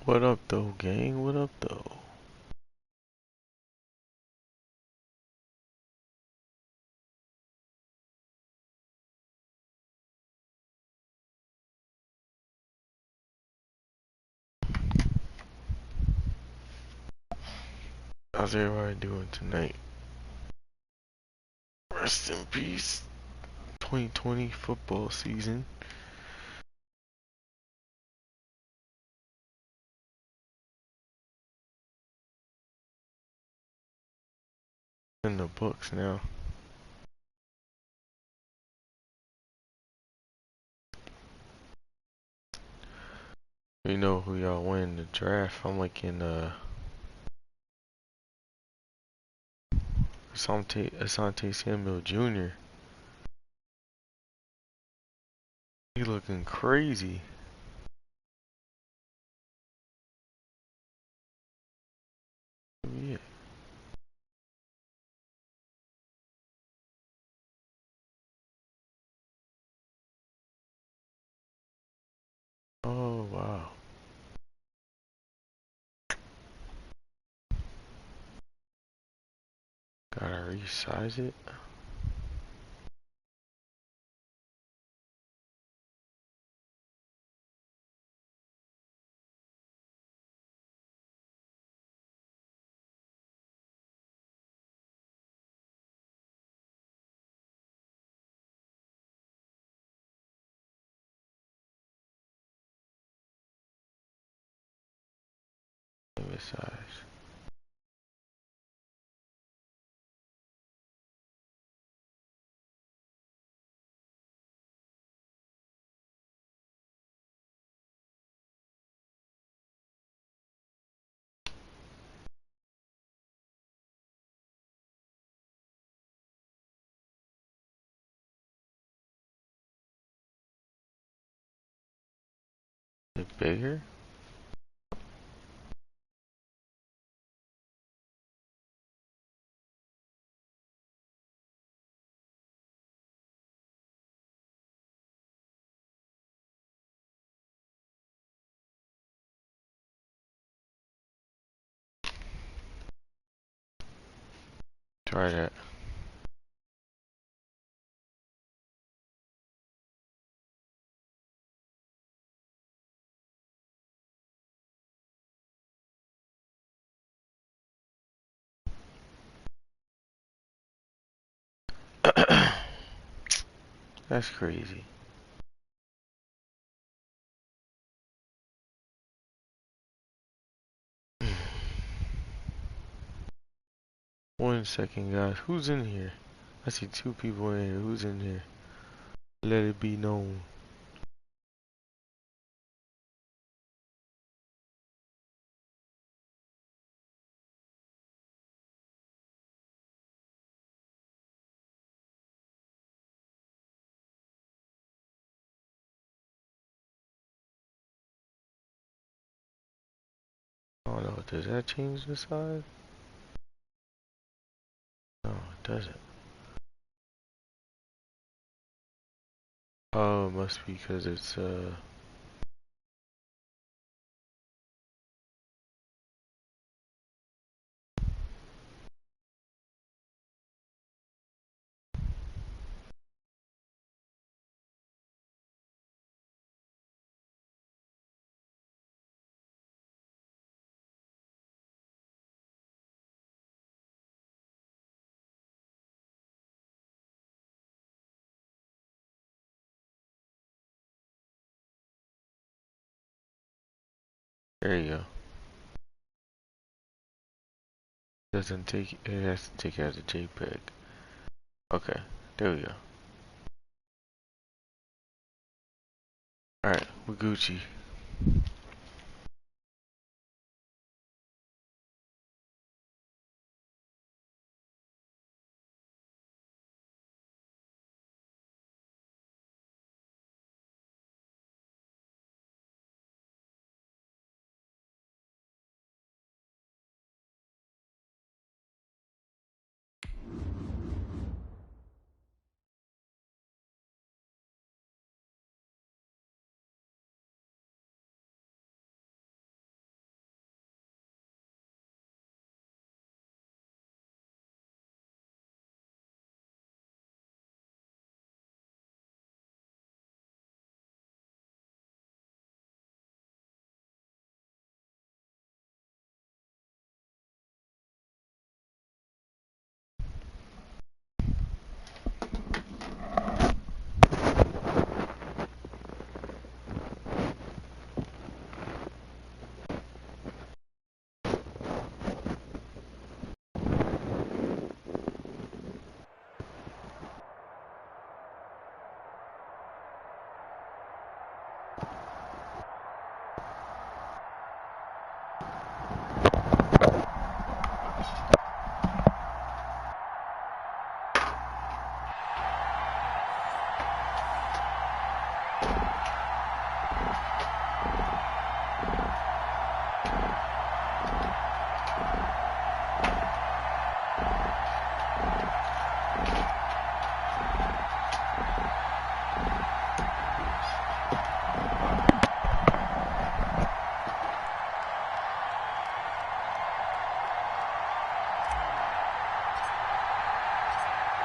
What up though, gang? What up though? How's everybody doing tonight? Rest in peace. 2020 football season in the books now. You know who y'all win the draft? I'm like in Asante Samuel Jr. He looking crazy. Yeah. Oh wow. Gotta resize it. Resize. Is it bigger? Try that. That's crazy. One second, guys. Who's in here? I see two people in here. Who's in here? Let it be known. Oh no, does that change the size? No, it doesn't. Oh, it must be because it's there you go. Doesn't take it has to take it as a JPEG. Okay, there we go. Alright, we're Gucci.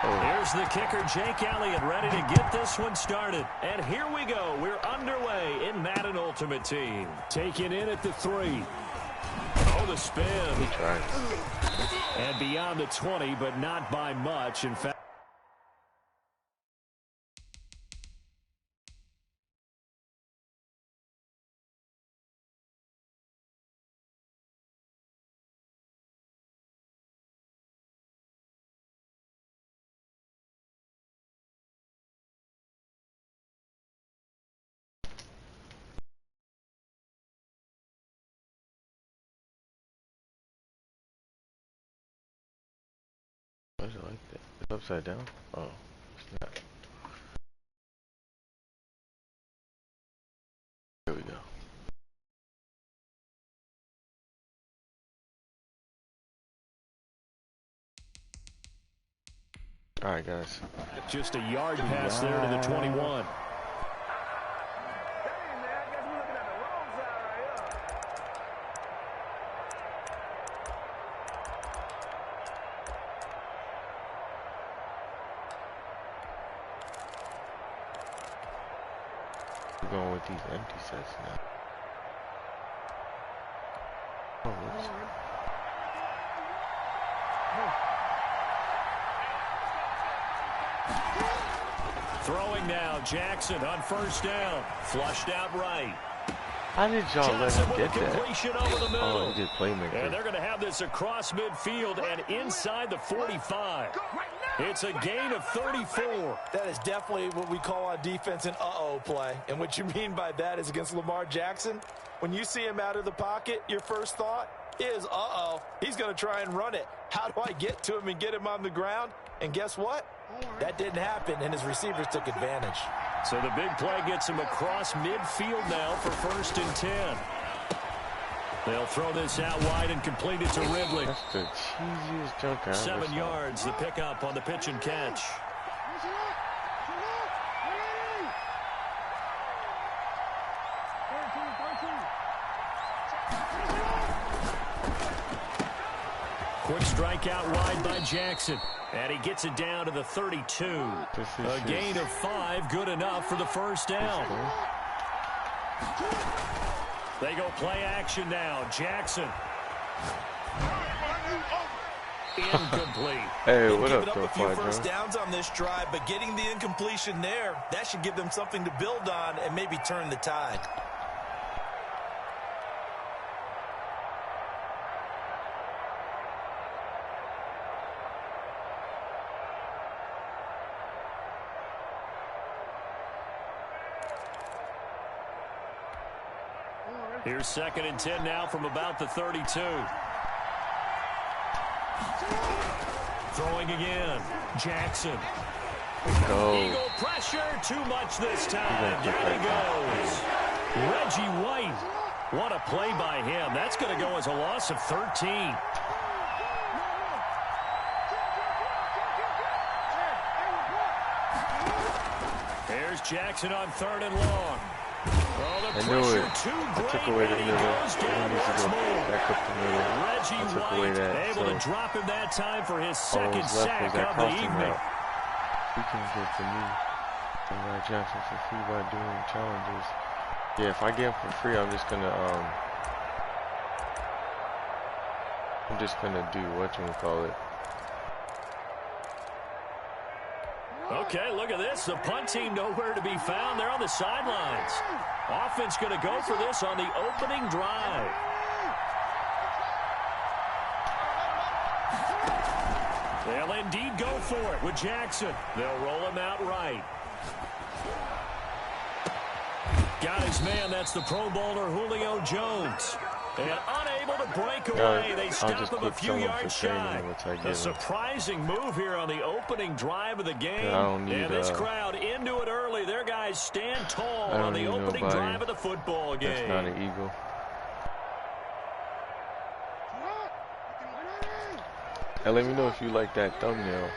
Here's the kicker, Jake Elliott, ready to get this one started. And here we go. We're underway in Madden Ultimate Team. Taken in at the 3. Oh, the spin. He tried. And beyond the 20, but not by much. In fact, Why is it like that? It's upside down? Oh, it's not. There we go. Alright, guys. just a yard pass there to the 21. We're going with these empty sets now. Oh, whoops. Throwing now, Jackson on first down. Flushed out right. How did y'all let him get that? Over the middle. Oh, he did playmaker. And they're going to have this across midfield and inside the 45. It's a gain of 34. That is definitely what we call on defense an uh-oh play. And what you mean by that is against Lamar Jackson, when you see him out of the pocket, your first thought is, uh-oh, he's going to try and run it. How do I get to him and get him on the ground? And guess what? That didn't happen, and his receivers took advantage. So the big play gets him across midfield now for 1st and 10. They'll throw this out wide and complete it to Ridley. That's the cheesiest junk I ever 7 saw. yards, the pickup on the pitch and catch. Quick strike out wide by Jackson. And he gets it down to the 32. A gain of 5, good enough for the first down. They go play action now. Jackson. Incomplete. Hey, what up, They've given up a few first Joe? downs on this drive, but getting the incompletion there, that should give them something to build on and maybe turn the tide. Here's 2nd and 10 now from about the 32. Throwing again. Jackson. Go. Eagle pressure. Too much this time. Down he goes. Reggie White. What a play by him. That's going to go as a loss of 13. Here's Jackson on 3rd and long. I knew it. I took away the middle. I needs to go back up the middle. I took away that. Able to drop him that time for his 2nd sack of the evening. You can get to me and Jackson for free by doing challenges. Yeah, if I get him for free, I'm just gonna do whatchamacallit. Okay, look at this. The punt team nowhere to be found. They're on the sidelines. Offense going to go for this on the opening drive. They'll indeed go for it with Jackson. They'll roll him out right. Got his man. That's the Pro Bowler Julio Jones. And unable to break away. They stop him a few yards shy. A surprising move here on the opening drive of the game. And this crowd into it early. Their guys stand tall on the opening drive of the football game. That's not an eagle. Hey, let me know if you like that thumbnail.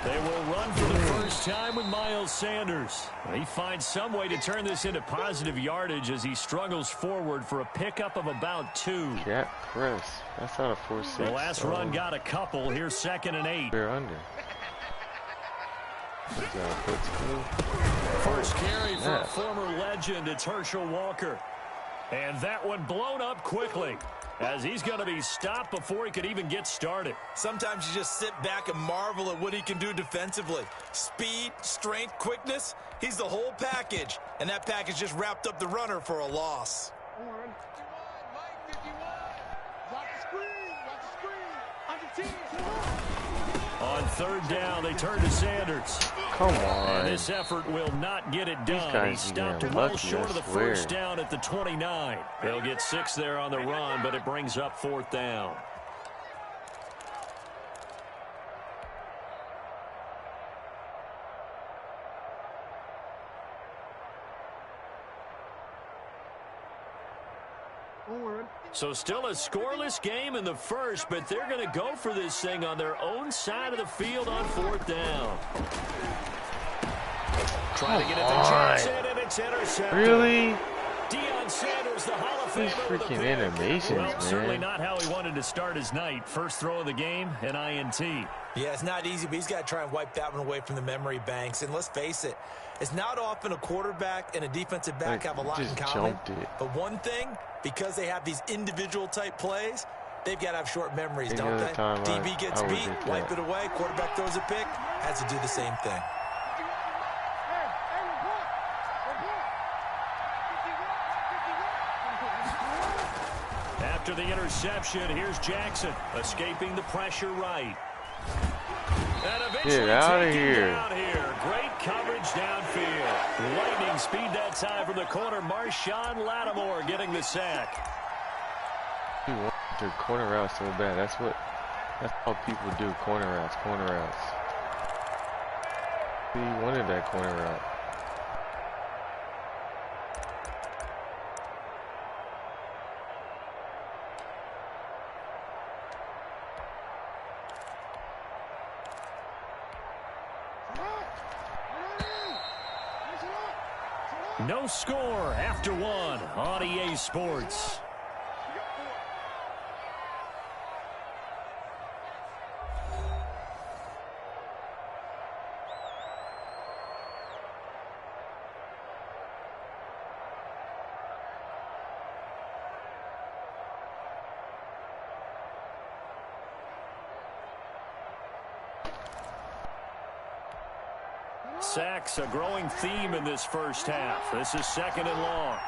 They will run for the first time with Miles Sanders. He finds some way to turn this into positive yardage as he struggles forward for a pickup of about 2. Cat press. That's not a 4-6. The last run got a couple. Here's 2nd and 8. They're under. First carry for a former legend. It's Herschel Walker. And that one blown up quickly, as he's going to be stopped before he could even get started. Sometimes you just sit back and marvel at what he can do defensively. Speed, strength, quickness, he's the whole package. And that package just wrapped up the runner for a loss. On 3rd down, they turn to Sanders. Come on. And this effort will not get it done. He stopped well short of the first down at the 29. They'll get 6 there on the run, but it brings up 4th down. So still a scoreless game in the first, but they're going to go for this thing on their own side of the field on 4th down. Trying to get it to Jackson, and it's intercepted. Really? Deion Sanders, the Hall of Famer. These freaking animations, man. Certainly not how he wanted to start his night. First throw of the game, an INT. Yeah, it's not easy, but he's got to try and wipe that one away from the memory banks. And let's face it, it's not often a quarterback and a defensive back have a lot in common. But one thing, because they have these individual type plays, they've got to have short memories, don't they? DB gets beat, wipe it away, quarterback throws a pick, has to do the same thing. After the interception, here's Jackson, escaping the pressure right. And eventually get out of here. here. Great coverage downfield. Lightning speed that time from the corner. Marshawn Lattimore getting the sack. He wanted the corner route so bad. That's how people do corner routes. He wanted that corner route. No score after 1 on EA Sports. Sacks, a growing theme in this first half. This is 2nd and long.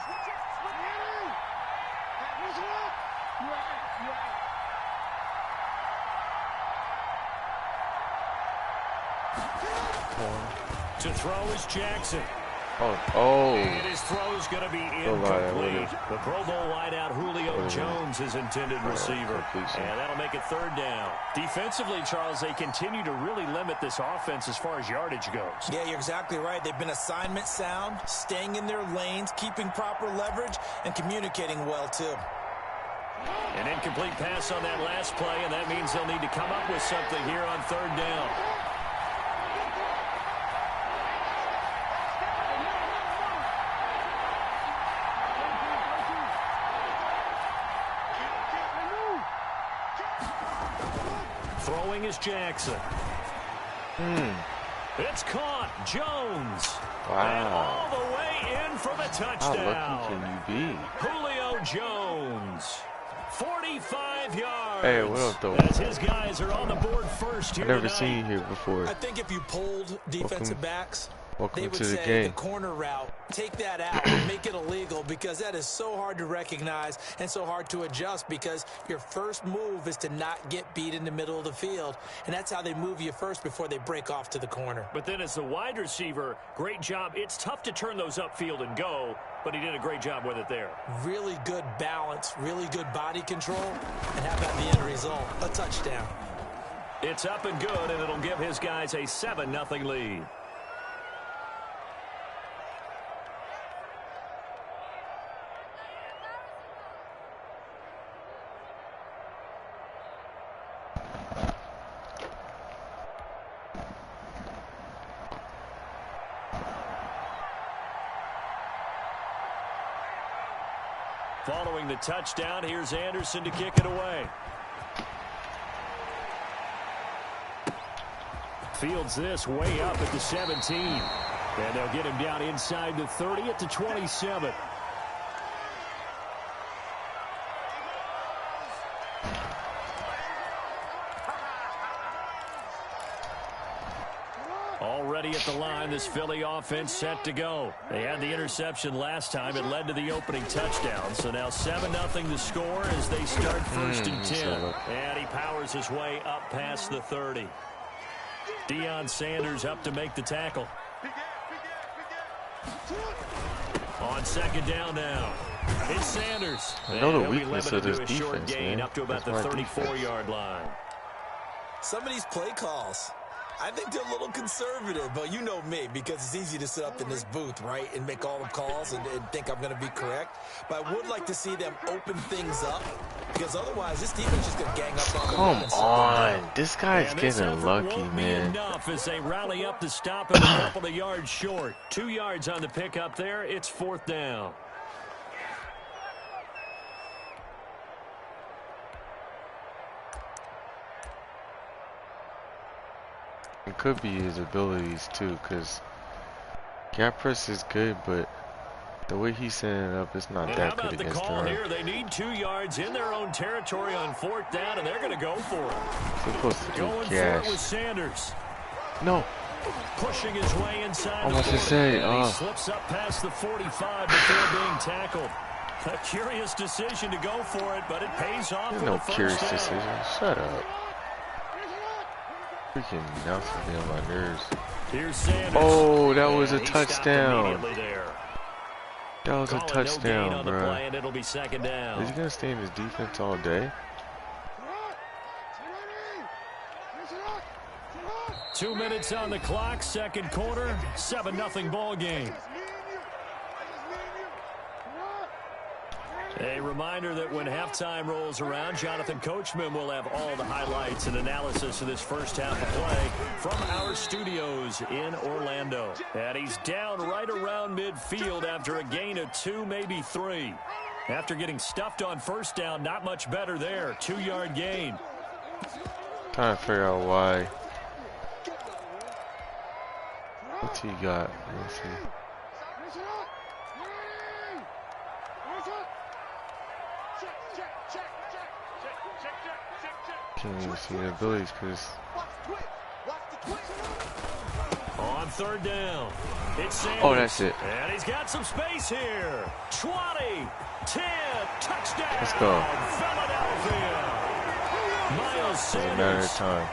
To throw is Jackson. And his throw's going to be incomplete. The Pro Bowl wideout Julio Jones, his intended receiver. And that'll make it 3rd down. Defensively, Charles, they continue to really limit this offense as far as yardage goes. Yeah, you're exactly right. They've been assignment sound, staying in their lanes, keeping proper leverage, and communicating well, too. An incomplete pass on that last play, and that means they'll need to come up with something here on 3rd down. Throwing is Jackson. It's caught. Jones. Wow. And all the way in for the touchdown. How lucky can you be? Julio Jones. 45 yards. Hey, what up, though? As his guys are on the board first here I've never tonight. seen you here before. I think if you polled defensive backs, they would to the say game. the corner route, take that out and make it illegal, because that is so hard to recognize and so hard to adjust, because your first move is to not get beat in the middle of the field, and that's how they move you first before they break off to the corner. But then as the wide receiver, great job. It's tough to turn those upfield and go, but he did a great job with it there. Really good balance, really good body control, and how about the end result? A touchdown. It's up and good, and it'll give his guys a 7-0 lead. Following the touchdown, here's Anderson to kick it away. Fields this way up at the 17. And they'll get him down inside the 30 at the 27. Already at the line, this Philly offense set to go. They had the interception last time. It led to the opening touchdown. So now 7-0 the score as they start first and 10. And he powers his way up past the 30. Deion Sanders up to make the tackle. On second down now. It's Sanders. I know the weakness of this defense, man. Up to about the 34-yard line. Some of these play calls, I think they're a little conservative, but you know me, because it's easy to sit up in this booth, right, and make all the calls and think I'm going to be correct. But I would like to see them open things up, because otherwise this defense is just going to gang up on them. Come on. This guy's getting lucky, man. Enough as they rally up to stop him a couple of yards short. 2 yards on the pickup there. It's 4th down. It could be his abilities too, because gap press is good, but the way he's setting it up, it's not that good against the run. Here? They need 2 yards in their own territory on 4th down, and they're going to go for it. Supposed to Going for it with Sanders. No. Pushing his way inside. I was to say, he slips up past the 45 before being tackled. A curious decision to go for it, but it pays off. There's no curious decision. Shut up. Freaking Nelson getting on my nerves. Here's Sanders. Oh, that was a touchdown. That was a touchdown, no bro. And it'll be second down. Is he gonna stay in his defense all day? 2 minutes on the clock, second quarter, 7-0 ball game. A reminder that when halftime rolls around, Jonathan Coachman will have all the highlights and analysis of this first half of play from our studios in Orlando. And he's down right around midfield after a gain of 2, maybe 3. After getting stuffed on first down, not much better there. 2-yard gain. Trying to figure out why. What's he got? Let's see. Can't even see the abilities because. On 3rd down, it's Sanders. Oh, that's it. And he's got some space here. 20, 10, touchdown. Let's go. Philadelphia. Miles Sanders. Doesn't matter of time.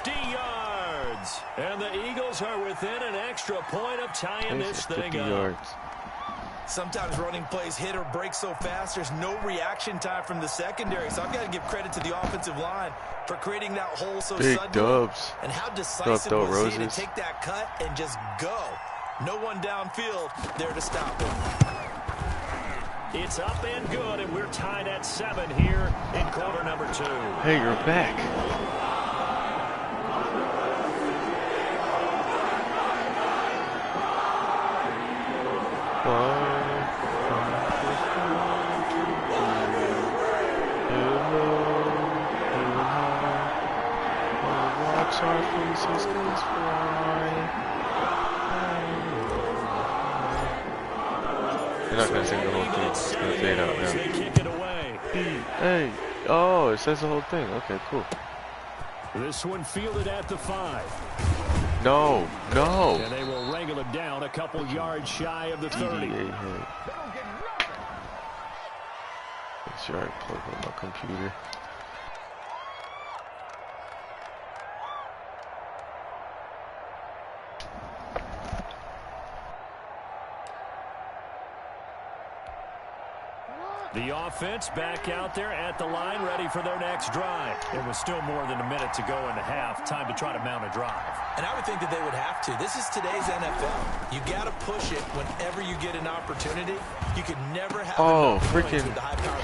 50 yards. And the Eagles are within an extra point of tying this thing 50 up. yards. Sometimes running plays hit or break so fast, there's no reaction time from the secondary. So I've got to give credit to the offensive line for creating that hole so Big suddenly. dubs. And how decisive was Roses. he to take that cut and just go. No one downfield there to stop him. It's up and good, and we're tied at 7 here in quarter number 2. Hey, you're back. Our faces goes fly. You're not gonna sing the whole thing. It's gonna fade out now. They kick it away. Hey, oh, it says the whole thing. Okay, cool. This one fielded at the 5. No, no. And they will wrangle it down a couple yards shy of the 30. Make sure I plug in my computer. The offense back out there at the line, ready for their next drive. It was still more than a minute to go in the half. Time to try to mount a drive. And I would think that they would have to. This is today's NFL. You got to push it whenever you get an opportunity. You can never have freaking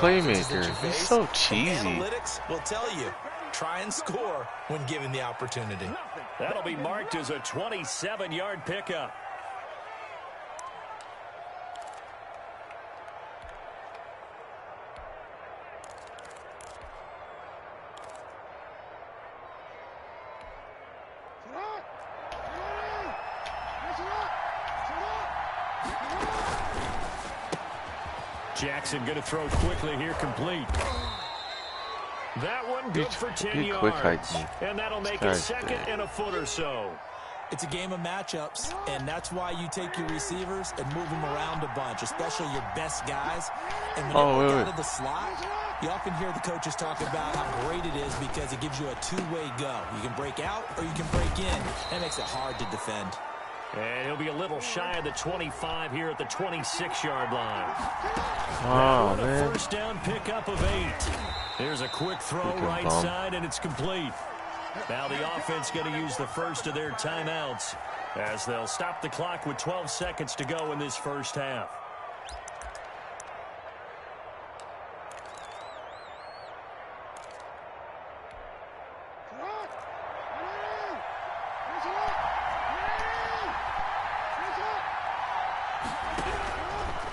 playmaker. He's so cheesy. Analytics will tell you, try and score when given the opportunity. That'll be marked as a 27-yard pickup. Jackson going to throw quickly here, complete. That one good for 10 yards. And that'll make it second and a foot or so. It's a game of matchups, and that's why you take your receivers and move them around a bunch, especially your best guys. And when they work out of the slot, you often hear the coaches talk about how great it is because it gives you a two-way go. You can break out or you can break in. That makes it hard to defend. And he'll be a little shy of the 25 here at the 26-yard line. Oh, man. A first down pickup of 8. There's a quick throw right side, and it's complete. Now the offense going to use the first of their timeouts as they'll stop the clock with 12 seconds to go in this first half.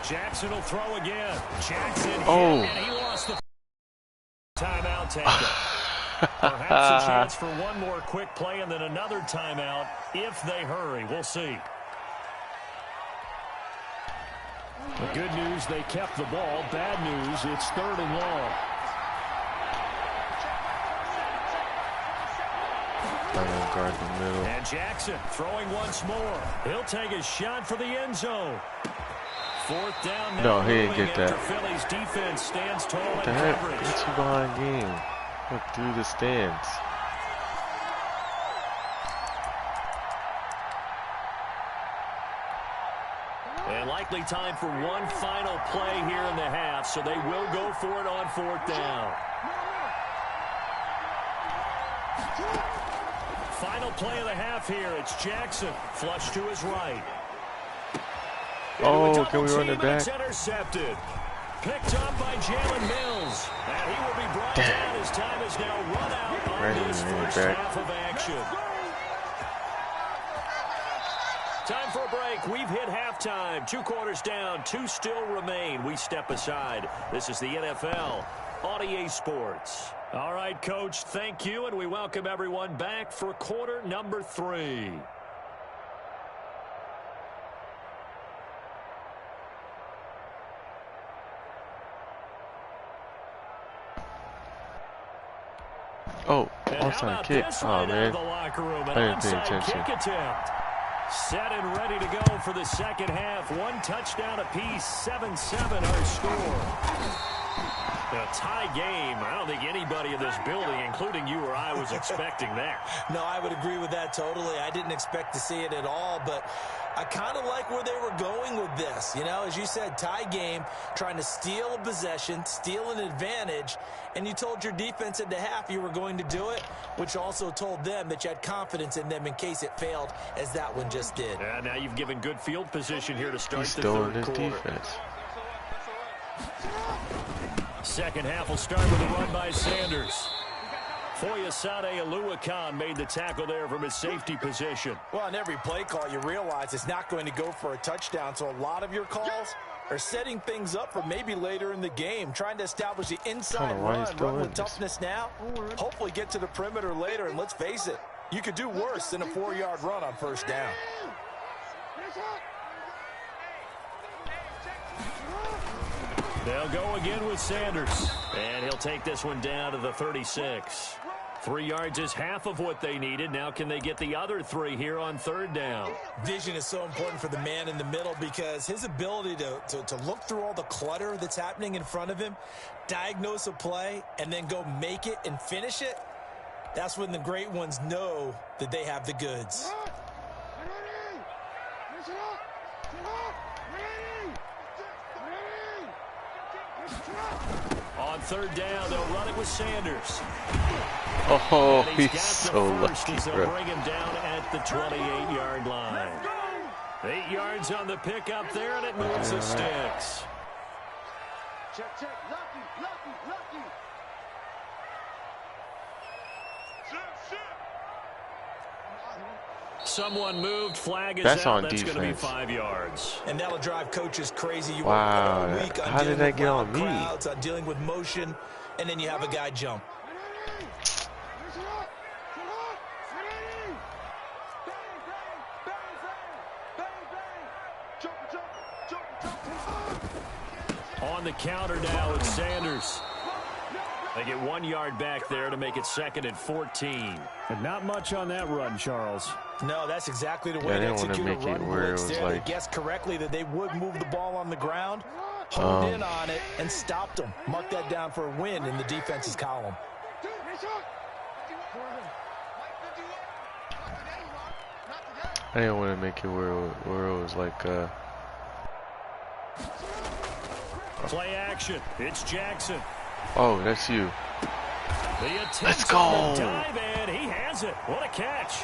Jackson will throw again. Jackson hit, and he lost the timeout taken. Perhaps a chance for one more quick play and then another timeout if they hurry. We'll see. The good news, they kept the ball. Bad news, it's 3rd and long. Guard the middle. And Jackson throwing once more. He'll take a shot for the end zone. 4th down. No, he didn't get that. Philly's defense stands tall in coverage. Get you behind game. Look through the stands. And likely time for one final play here in the half, so they will go for it on 4th down. Final play of the half here. It's Jackson. Flush to his right. Oh, can we run it back? It's intercepted. Picked up by Jalen Mills. And he will be brought down. His time is now run out on this first half of action. Time for a break. We've hit halftime. 2 quarters down. 2 still remain. We step aside. This is the NFL on EA Sports. All right, Coach, thank you, and we welcome everyone back for quarter number 3. Oh, onside kick. Oh, man. I didn't pay attention. Set and ready to go for the second half. 1 touchdown apiece. 7-7 our score. A tie game. I don't think anybody in this building, including you or I, was expecting that. No, I would agree with that totally. I didn't expect to see it at all, but I kind of like where they were going with this. You know, as you said, tie game, trying to steal a possession, steal an advantage, and you told your defense at the half you were going to do it, which also told them that you had confidence in them in case it failed, as that one just did. And now you've given good field position here to start the third quarter. Defense. Second half will start with a run by Sanders. Foyesade Oluwakan made the tackle there from his safety position. Well, on every play call, you realize it's not going to go for a touchdown, so a lot of your calls are setting things up for maybe later in the game, trying to establish the inside run with toughness now, hopefully get to the perimeter later, and let's face it, you could do worse than a 4-yard run on first down. They'll go again with Sanders, and he'll take this one down to the 36. 3 yards is half of what they needed. Now can they get the other 3 here on 3rd down? Vision is so important for the man in the middle because his ability to look through all the clutter that's happening in front of him, diagnose a play, and then go make it and finish it, that's when the great ones know that they have the goods. On 3rd down, they'll run it with Sanders. Oh, he's so lucky, bro. Bring him down at the 28-yard line. 8 yards on the pickup there, and it moves the sticks. Check, check. Lucky. Someone moved. Flag is That's out. on That's defense. going to be 5 yards. And that'll drive coaches crazy. You wow. work all week on How did that get on me? Crowds, on dealing with motion, and then you have a guy jump. On the counter now with Sanders. They get 1 yard back there to make it 2nd and 14. And not much on that run, Charles. No, that's exactly the way to execute a run blitz there. They guessed correctly that they would move the ball on the ground, honed in on it, and stopped them. Mark that down for a win in the defense's column. I didn't want to make it where it was like play action. It's Jackson. Oh, that's you. Let's go. Dive in. He has it. What a catch.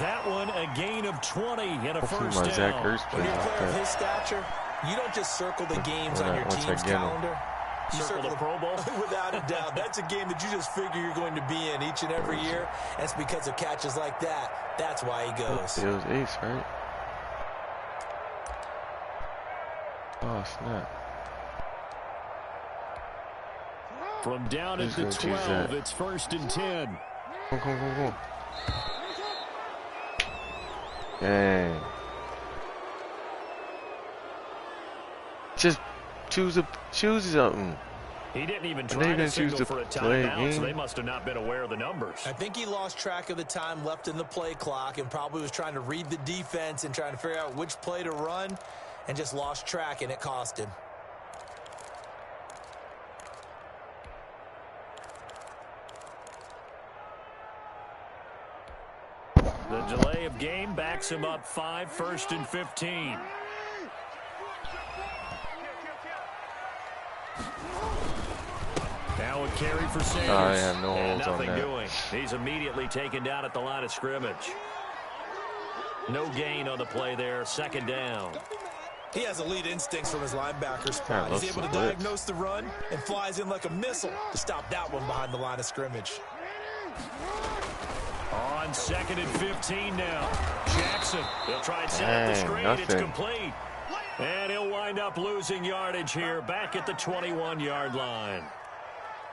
That one a gain of 20 and a Hopefully first my Zach down. Ertz When plays you're a like player of that. his stature, you don't just circle the games on your Once I team's get 'em. calendar. You Circle the Pro Bowl? Without a doubt. That's a game that you just figure you're going to be in each and every year. And it's because of catches like that. That's why he goes. It was ace, right? Oh, snap. From down at Who's the gonna choose 12, that? it's 1st and 10. Come. Dang. Just choose something. He didn't even Are they try to gonna choose signal to for a play a timeout, so game? they must have not been aware of the numbers. I think he lost track of the time left in the play clock and probably was trying to read the defense and trying to figure out which play to run and just lost track, and it cost him. The delay of game backs him up 5, 1st and 15. Now a carry for Sanders. I have no and holds on nothing that. doing. He's immediately taken down at the line of scrimmage. No gain on the play there. 2nd down. He has elite instincts from his linebacker spot. Yeah, He's able to blitz. diagnose the run and flies in like a missile to stop that one behind the line of scrimmage. On 2nd and 15 now. Jackson. He'll try and set up the screen. It's nothing. complete. And he'll wind up losing yardage here back at the 21-yard line.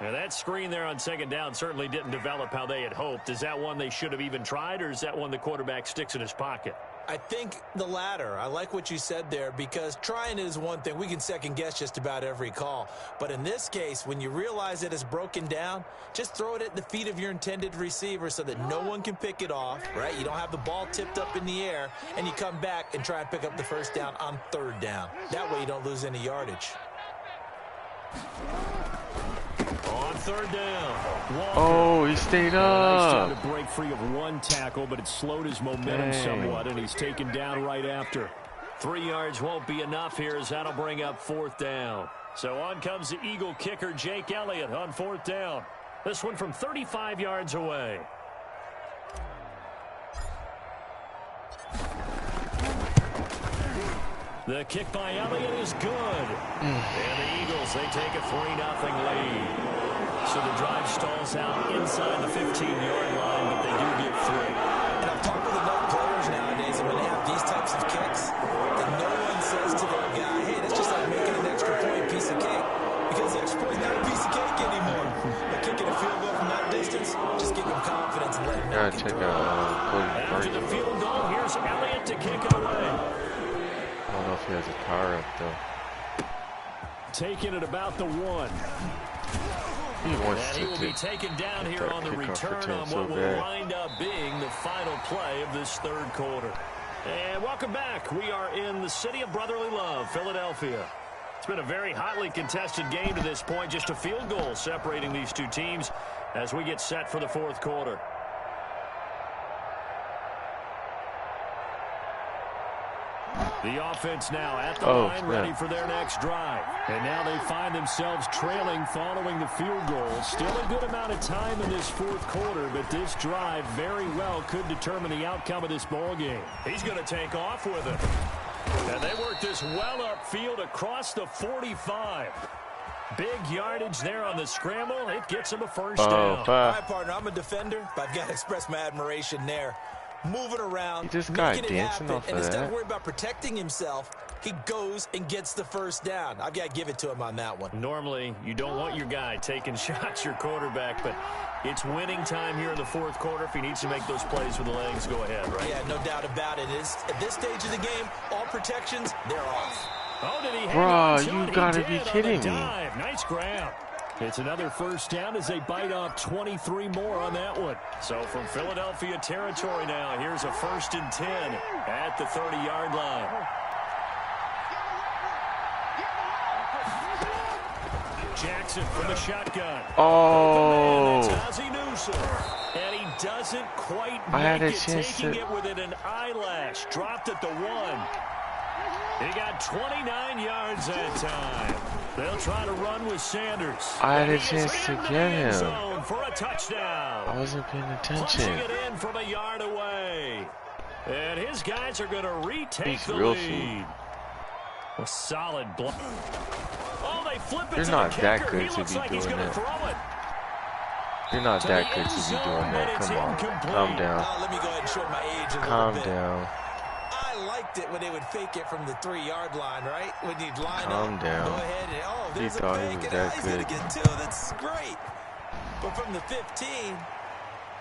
And that screen there on 2nd down certainly didn't develop how they had hoped. Is that one they should have even tried, or is that one the quarterback sticks in his pocket? I think the latter. I like what you said there, because trying is one thing. We can second guess just about every call. But in this case, when you realize that it's broken down, just throw it at the feet of your intended receiver so that no one can pick it off, right? You don't have the ball tipped up in the air, and you come back and try and pick up the first down on 3rd down. That way you don't lose any yardage. On 3rd down. Walker. Oh, he stayed Nice job up. to break free of one tackle, but it slowed his momentum somewhat, and he's taken down right after. 3 yards won't be enough here, as that'll bring up 4th down. So on comes the Eagle kicker, Jake Elliott, on 4th down. This one from 35 yards away. The kick by Elliott is good. And the Eagles, they take a 3-0 lead. So the drive stalls out inside the 15-yard line, but they do get 3. And I've talked with enough players nowadays, and when they have these types of kicks, that no one says to their guy, hey, that's just like making an extra point piece of cake. Because the extra point is not a piece of cake anymore. But kicking a field goal from that distance, just give him confidence and let him knock it Check through. After the field goal, here's Elliott to kick it away. I don't know if he has a power up though. Taking it about the 1. He wants And he to will be taken down here that on the kickoff return return on so what will bad. wind up being the final play of this 3rd quarter. And welcome back. We are in the city of brotherly love, Philadelphia. It's been a very hotly contested game to this point. Just a field goal separating these two teams as we get set for the 4th quarter. The offense now at the line, ready for their next drive. And now they find themselves trailing following the field goal. Still a good amount of time in this 4th quarter, but this drive very well could determine the outcome of this ball game. He's going to take off with it. And they work this well upfield across the 45. Big yardage there on the scramble. It gets him a first down. All right, partner, I'm a defender, but I've got to express my admiration there. Moving around, This guy making it dancing happen, off and of instead that. of worrying about protecting himself, he goes and gets the first down. I've got to give it to him on that one. Normally, you don't want your guy taking shots, your quarterback, but it's winning time here in the 4th quarter. If he needs to make those plays with the legs, go ahead, right? Yeah, no doubt about it. At this stage of the game, all protections, they're off. Oh, did he Bro, you gotta be kidding me. Nice grab. It's another first down as they bite off 23 more on that one. So from Philadelphia territory now, here's a 1st and 10 at the 30-yard line. Jackson from the shotgun. Oh. That's Ozzie Newsome. And he doesn't quite make it, taking it within an eyelash. Dropped at the 1. He got 29 yards that time. They'll try to run with Sanders. I had a chance to get him. For a touchdown. I wasn't paying attention. Punching it in from a yard away. And his guys are going to retake the lead. A solid block. Oh, they flip it. You're not that good to be doing that. You're not that good to be doing that. Come on. Calm down. Let me go ahead and show my age a little bit. Calm down. I liked it when they would fake it from the 3-yard line, right? When you'd line Calm up, down. go ahead and, oh, there's He thought a he fake, was and that he's good. going to get 2. That's great. But from the 15,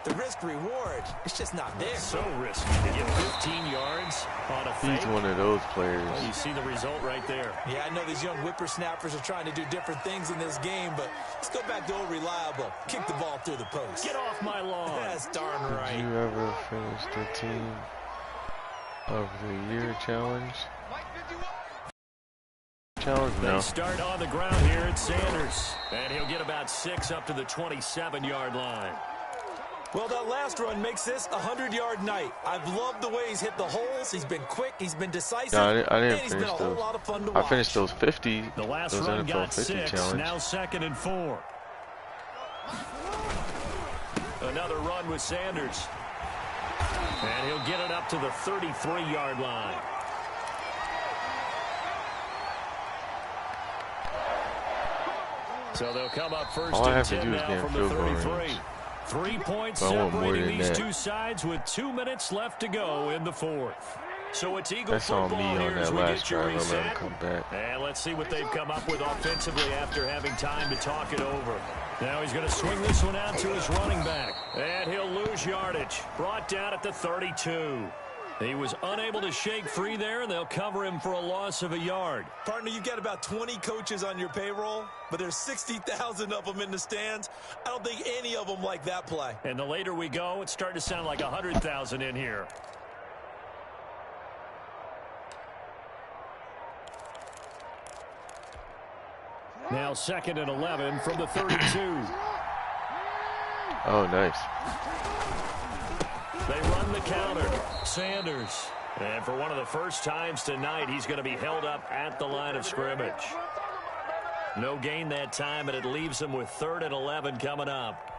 the risk-reward, it's just not there. So risky to get 15 yards on a fake. He's one of those players. Well, you see the result right there. Yeah, I know these young whippersnappers are trying to do different things in this game, but let's go back to old reliable. Kick the ball through the post. Get off my lawn. That's darn right. Did you ever finish the team of the year challenge? No. They start on the ground here at Sanders. And he'll get about 6 up to the 27-yard line. Well, that last run makes this a 100-yard night. I've loved the way he's hit the holes. He's been quick. He's been decisive. No, I didn't and he's finish been a those. whole lot of fun to I watch. finished those 50. The last those run NFL got 50 6. challenge. Now 2nd and 4. Another run with Sanders. And he'll get it up to the 33-yard line. So they'll come up 1st All I have and to 10 do is now get from the field goal 33. range. 3 points But I want more separating than these that. 2 sides with 2 minutes left to go in the 4th. So it's Eagle That's on football me here on as that we last get your drive. I let him reset. come back. And let's see what they've come up with offensively after having time to talk it over. Now he's going to swing this one out to his running back. And he'll lose yardage. Brought down at the 32. He was unable to shake free there, and they'll cover him for a loss of a yard. Partner, you've got about 20 coaches on your payroll, but there's 60,000 of them in the stands. I don't think any of them like that play. And the later we go, it's starting to sound like 100,000 in here. Now 2nd and 11 from the 32. Oh, nice. They run the counter. Sanders. And for one of the first times tonight, he's going to be held up at the line of scrimmage. No gain that time, and it leaves him with 3rd and 11 coming up.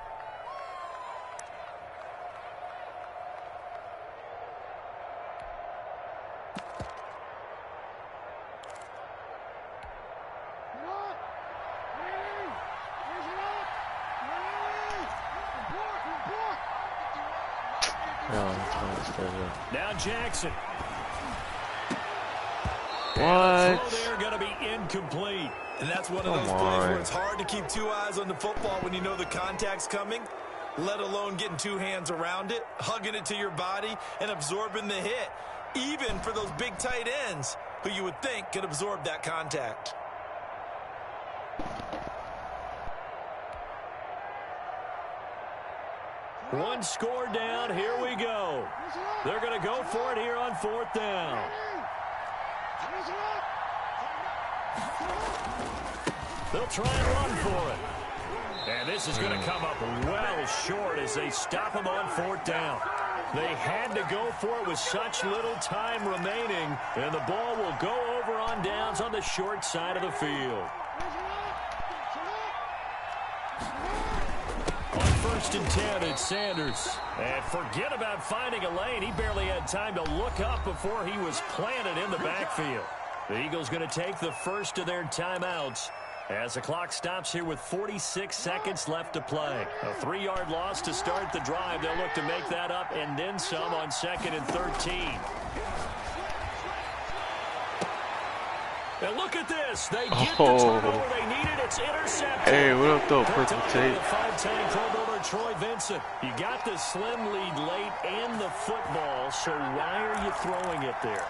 Now Jackson. What? They're going to be incomplete. And that's one of those plays where it's hard to keep 2 eyes on the football when you know the contact's coming, let alone getting 2 hands around it, hugging it to your body, and absorbing the hit, even for those big tight ends who you would think could absorb that contact. One score down. Here we go. They're going to go for it here on 4th down. They'll try and run for it. And this is going to come up well short as they stop him on 4th down. They had to go for it with such little time remaining, and the ball will go over on downs on the short side of the field. On 1st and 10, it's Sanders. And forget about finding a lane. He barely had time to look up before he was planted in the backfield. The Eagles going to take the first of their timeouts as the clock stops here with 46 seconds left to play. A 3-yard loss to start the drive. They'll look to make that up and then some on 2nd and 13. And look at this. They get the turnover they needed. It's intercepted. Hey, what up, though, Purple Tape? The 5'10" Pro Bowler Troy Vincent. You got the slim lead late and the football, so why are you throwing it there?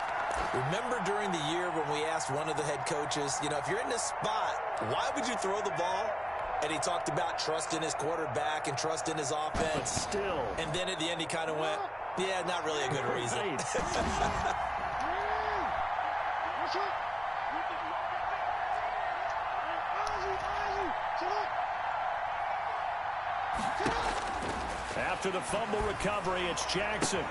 Remember during the year when we asked one of the head coaches, you know, if you're in this spot, why would you throw the ball? And he talked about trust in his quarterback and trust in his offense. But still. And then at the end he kind of went, yeah, not really a good reason. After the fumble recovery, it's Jackson.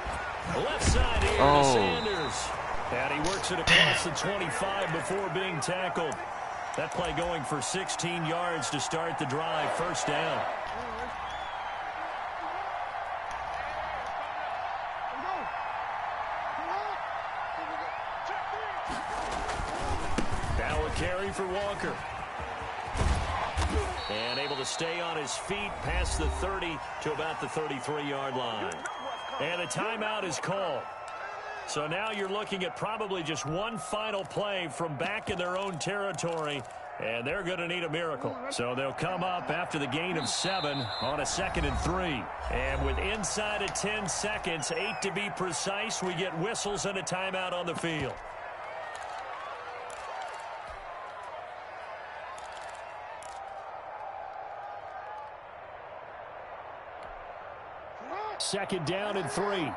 Left side here to Sanders. And he works it across the 25 before being tackled. That play going for 16 yards to start the drive. First down. Now a carry for Walker. And able to stay on his feet past the 30 to about the 33-yard line. And a timeout is called. So now you're looking at probably just one final play from back in their own territory, and they're going to need a miracle. So they'll come up after the gain of 7 on a 2nd and 3. And with inside of 10 seconds, 8 to be precise, we get whistles and a timeout on the field. Second down and 3.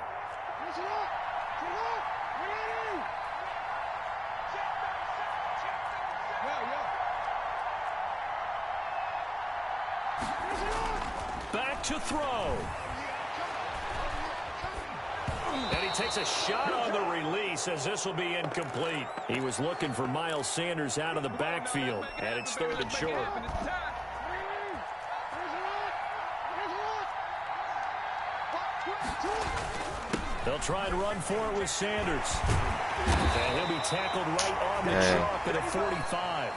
Back to throw. And he takes a shot on the release as this will be incomplete. He was looking for Miles Sanders out of the backfield, and it's 3rd and short. They'll try and run for it with Sanders. And he'll be tackled right on the chalk at a 45.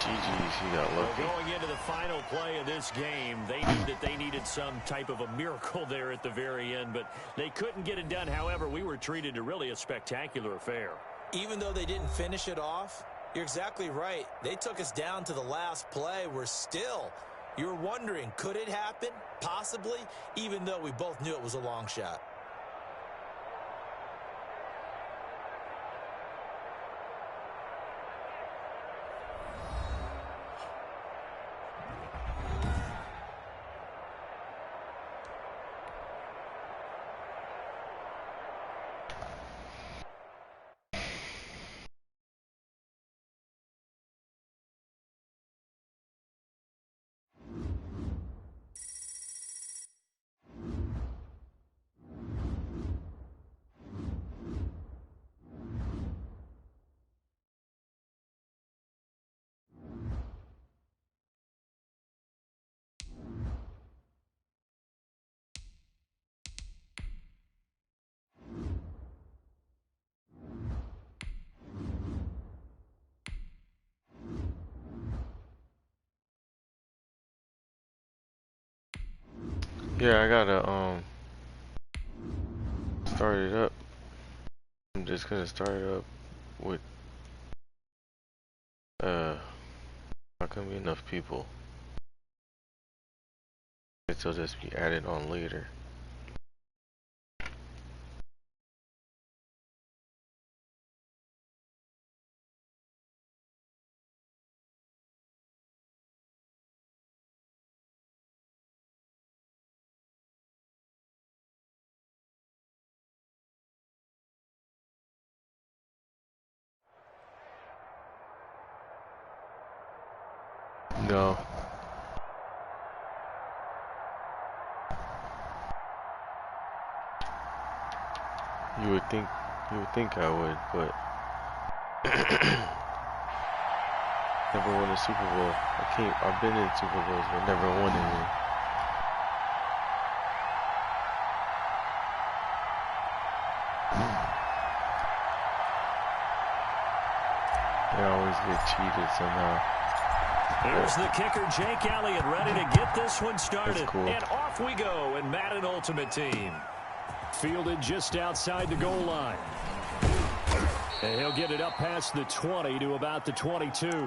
GG's, he got lucky. Well, going into the final play of this game, they knew that they needed some type of a miracle there at the very end, but they couldn't get it done. However, we were treated to really a spectacular affair. Even though they didn't finish it off, you're exactly right. They took us down to the last play. You're wondering, could it happen? Possibly, even though we both knew it was a long shot. Yeah, I gotta start it up. I'm just gonna start it up with not gonna be enough people. It'll just be added on later. No. You would think I would, but never won a Super Bowl. I've been in Super Bowls, but never won any. They always get cheated somehow. Here's the kicker, Jake Elliott, ready to get this one started. Cool. And off we go in Madden Ultimate Team. Fielded just outside the goal line. And he'll get it up past the 20 to about the 22.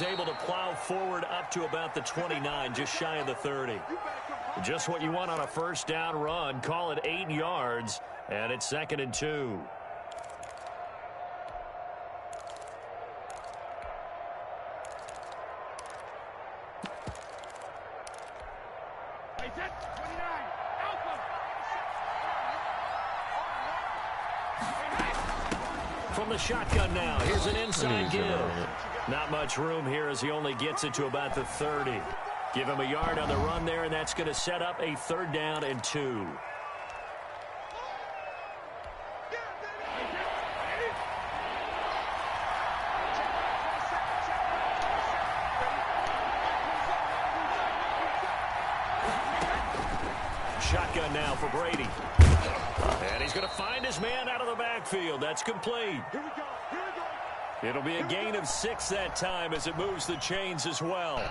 able to plow forward up to about the 29, just shy of the 30. Just what you want on a first down run. Call it 8 yards, and it's 2nd and 2. From the shotgun now, here's an inside give. Not much room here as he only gets it to about the 30. Give him a yard on the run there, and that's going to set up a 3rd down and 2. Shotgun now for Brady. And he's going to find his man out of the backfield. That's complete. It'll be a gain of 6 that time as it moves the chains as well.